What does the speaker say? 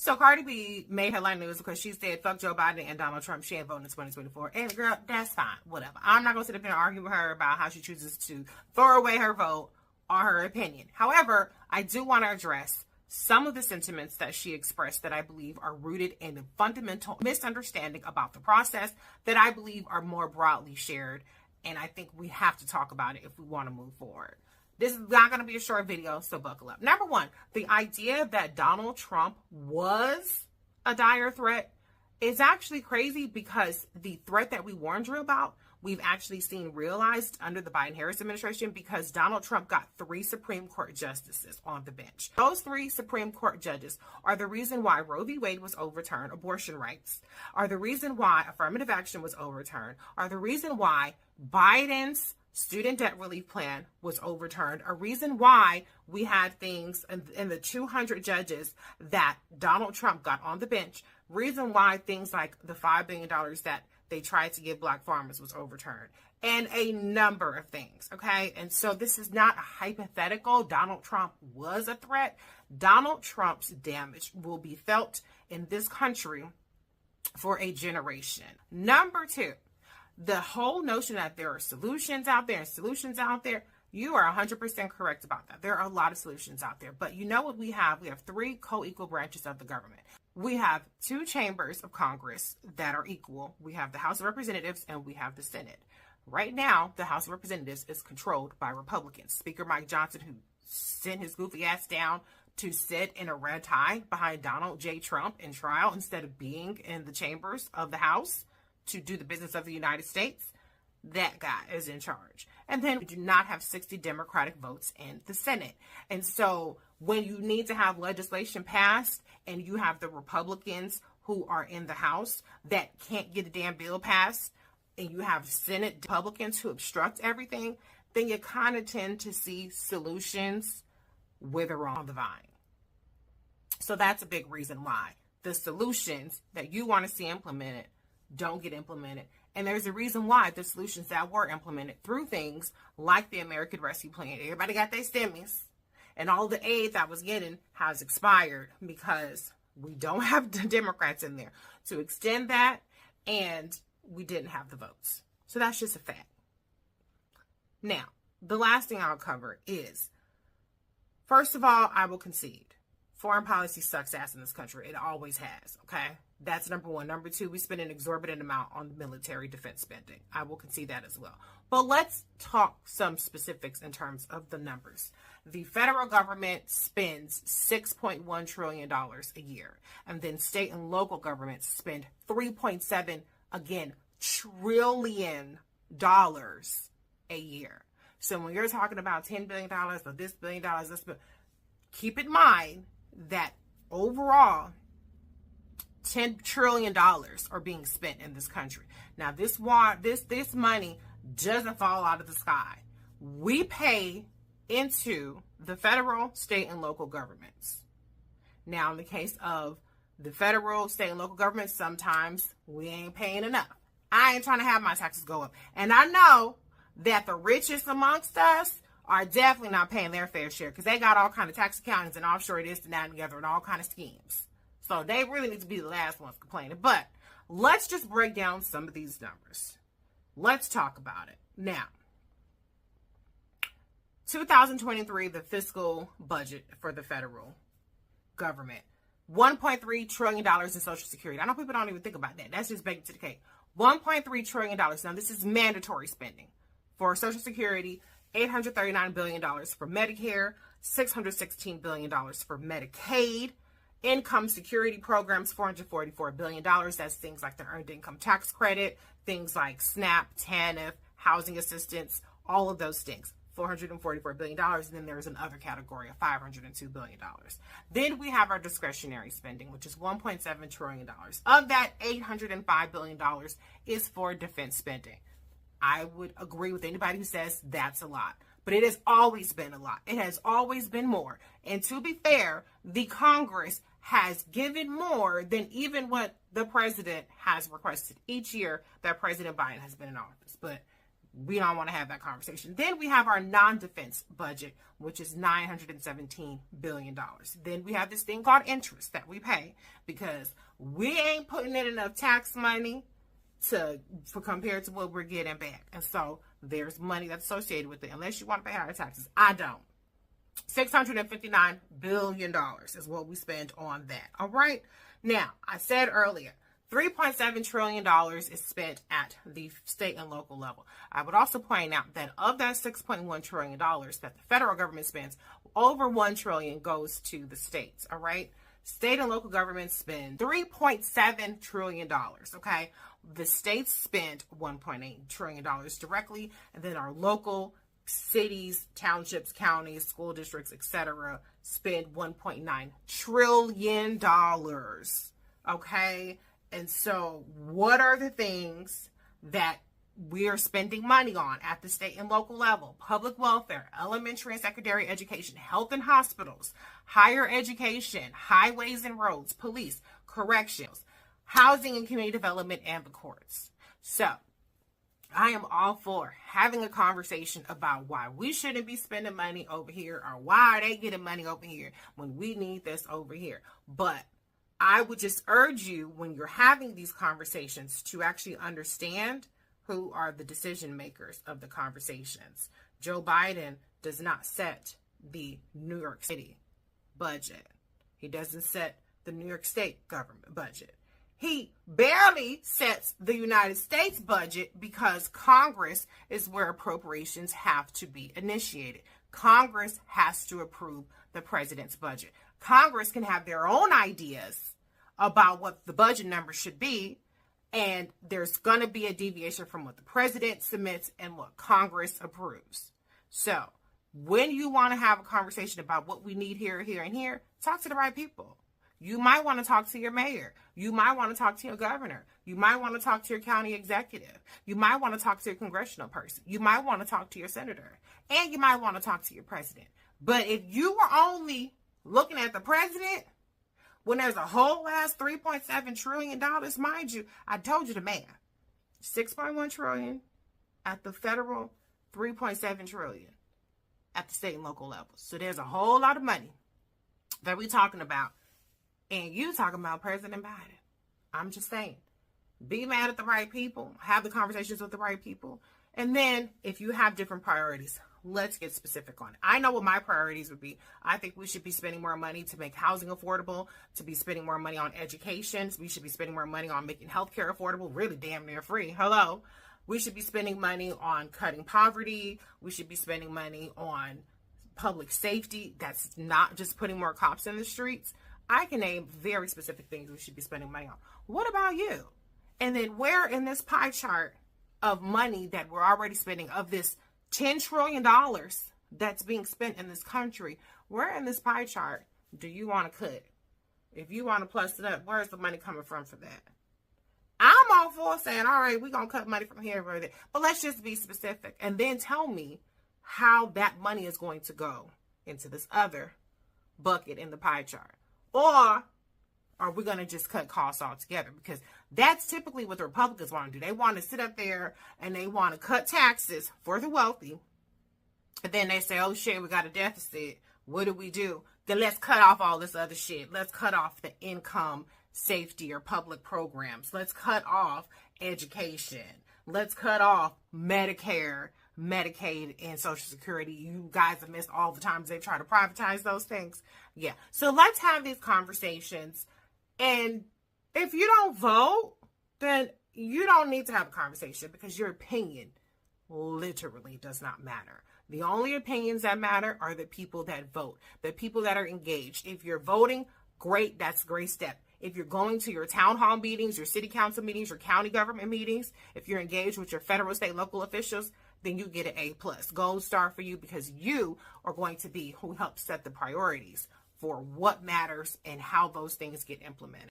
So Cardi B made headline news because she said, fuck Joe Biden and Donald Trump. She ain't voting in 2024. And girl, that's fine. Whatever. I'm not going to sit up here and argue with her about how she chooses to throw away her vote or her opinion. However, I do want to address some of the sentiments that she expressed that I believe are rooted in a fundamental misunderstanding about the process that I believe are more broadly shared. And I think we have to talk about it if we want to move forward. This is not going to be a short video, so buckle up. Number one, the idea that Donald Trump was a dire threat is actually crazy because the threat that we warned you about, we've actually seen realized under the Biden-Harris administration because Donald Trump got 3 Supreme Court justices on the bench. Those 3 Supreme Court judges are the reason why Roe v. Wade was overturned, abortion rights, are the reason why affirmative action was overturned, are the reason why Biden's student debt relief plan was overturned, a reason why we had things in the 200 judges that Donald Trump got on the bench, reason why things like the $5 billion that they tried to give black farmers was overturned, and a number of things, okay? And so this is not a hypothetical. Donald Trump was a threat. Donald Trump's damage will be felt in this country for a generation. Number two, the whole notion that there are solutions out there and solutions out there, you are 100% correct about that. There are a lot of solutions out there. But you know what we have? We have 3 co-equal branches of the government. We have 2 chambers of Congress that are equal. We have the House of Representatives and we have the Senate. Right now, the House of Representatives is controlled by Republicans. Speaker Mike Johnson, who sent his goofy ass down to sit in a red tie behind Donald J. Trump in trial instead of being in the chambers of the House to do the business of the United States, that guy is in charge. And then we do not have 60 Democratic votes in the Senate. And so when you need to have legislation passed and you have the Republicans who are in the House that can't get a damn bill passed, and you have Senate Republicans who obstruct everything, then you kind of tend to see solutions wither on the vine. So that's a big reason why the solutions that you want to see implemented don't get implemented. And there's a reason why the solutions that were implemented through things like the American Rescue Plan, everybody got their stimmies, and all the aid that was getting has expired because we don't have the Democrats in there to extend that, and we didn't have the votes. So that's just a fact. Now, the last thing I'll cover is, first of all, I will concede. Foreign policy sucks ass in this country. It always has, okay? That's number one. Number two, we spend an exorbitant amount on military defense spending. I will concede that as well. But let's talk some specifics in terms of the numbers. The federal government spends $6.1 trillion a year. And then state and local governments spend $3.7, again, trillion dollars a year. So when you're talking about $10 billion or this $1 billion, keep in mind that overall, $10 trillion are being spent in this country. Now, this money doesn't fall out of the sky. We pay into the federal, state, and local governments. Now, in the case of the federal, state, and local governments, sometimes we ain't paying enough. I ain't trying to have my taxes go up. And I know that the richest amongst us are definitely not paying their fair share because they got all kind of tax accountants and offshore this and that and together and all kind of schemes. So they really need to be the last ones complaining. But let's just break down some of these numbers. Let's talk about it. Now, 2023, the fiscal budget for the federal government, $1.3 trillion in Social Security. I know people don't even think about that. That's just baked to the cake. $1.3 trillion. Now, this is mandatory spending for Social Security, $839 billion for Medicare, $616 billion for Medicaid, income security programs, $444 billion. That's things like the Earned Income Tax Credit, things like SNAP, TANF, housing assistance, all of those things. $444 billion. And then there's another category of $502 billion. Then we have our discretionary spending, which is $1.7 trillion. Of that, $805 billion is for defense spending. I would agree with anybody who says that's a lot. But it has always been a lot. It has always been more. And to be fair, the Congress has given more than even what the president has requested each year that President Biden has been in office. But We don't want to have that conversation. Then we have our non-defense budget, which is $917 billion. Then we have this thing called interest that we pay because we ain't putting in enough tax money for compared to what we're getting back. And so there's money that's associated with it, unless you want to pay higher taxes. I don't. $659 billion is what we spend on that. All right. Now, I said earlier, $3.7 trillion is spent at the state and local level. I would also point out that of that $6.1 trillion that the federal government spends, over $1 trillion goes to the states. All right. State and local governments spend $3.7 trillion. Okay. The states spend $1.8 trillion directly, and then our local cities, townships, counties, school districts, etc., spend $1.9 trillion. Okay. And so what are the things that we're spending money on at the state and local level? Public welfare, elementary and secondary education, health and hospitals, higher education, highways and roads, police, corrections, housing and community development, and the courts. So I am all for having a conversation about why we shouldn't be spending money over here, or why are they getting money over here when we need this over here. But I would just urge you, when you're having these conversations, to actually understand who are the decision makers of the conversations. Joe Biden does not set the New York City budget. He doesn't set the New York State government budget. He barely sets the United States budget because Congress is where appropriations have to be initiated. Congress has to approve the president's budget. Congress can have their own ideas about what the budget number should be, and there's going to be a deviation from what the president submits and what Congress approves. So when you want to have a conversation about what we need here, here, and here, talk to the right people. You might want to talk to your mayor. You might want to talk to your governor. You might want to talk to your county executive. You might want to talk to your congressional person. You might want to talk to your senator. And you might want to talk to your president. But if you were only looking at the president, when there's a whole last $3.7 trillion, mind you, I told you the math. $6.1 trillion at the federal, $3.7 trillion at the state and local levels. So there's a whole lot of money that we're talking about. And you talking about President Biden. I'm just saying, be mad at the right people, have the conversations with the right people. And then if you have different priorities, let's get specific on it. I know what my priorities would be. I think we should be spending more money to make housing affordable, to be spending more money on education. We should be spending more money on making healthcare affordable, really damn near free. Hello. We should be spending money on cutting poverty. We should be spending money on public safety. That's not just putting more cops in the streets. I can name very specific things we should be spending money on. What about you? And then where in this pie chart of money that we're already spending, of this $10 trillion that's being spent in this country, where in this pie chart do you want to cut? If you want to plus it up, where's the money coming from for that? I'm all for saying, all right, we're going to cut money from here or there. But let's just be specific. And then tell me how that money is going to go into this other bucket in the pie chart. Or are we going to just cut costs altogether? Because that's typically what the Republicans want to do. They want to sit up there and they want to cut taxes for the wealthy. And then they say, oh shit, we got a deficit. What do? Then let's cut off all this other shit. Let's cut off the income safety or public programs. Let's cut off education. Let's cut off Medicare, Medicaid, and Social Security. You guys have missed all the times they try to privatize those things. Yeah. So let's have these conversations. And if you don't vote, then you don't need to have a conversation, because your opinion literally does not matter. The only opinions that matter are the people that vote, the people that are engaged. If you're voting, great. That's a great step. If you're going to your town hall meetings, your city council meetings, your county government meetings, if you're engaged with your federal, state, local officials, then you get an A+, gold star for you, because you are going to be who helps set the priorities for what matters and how those things get implemented.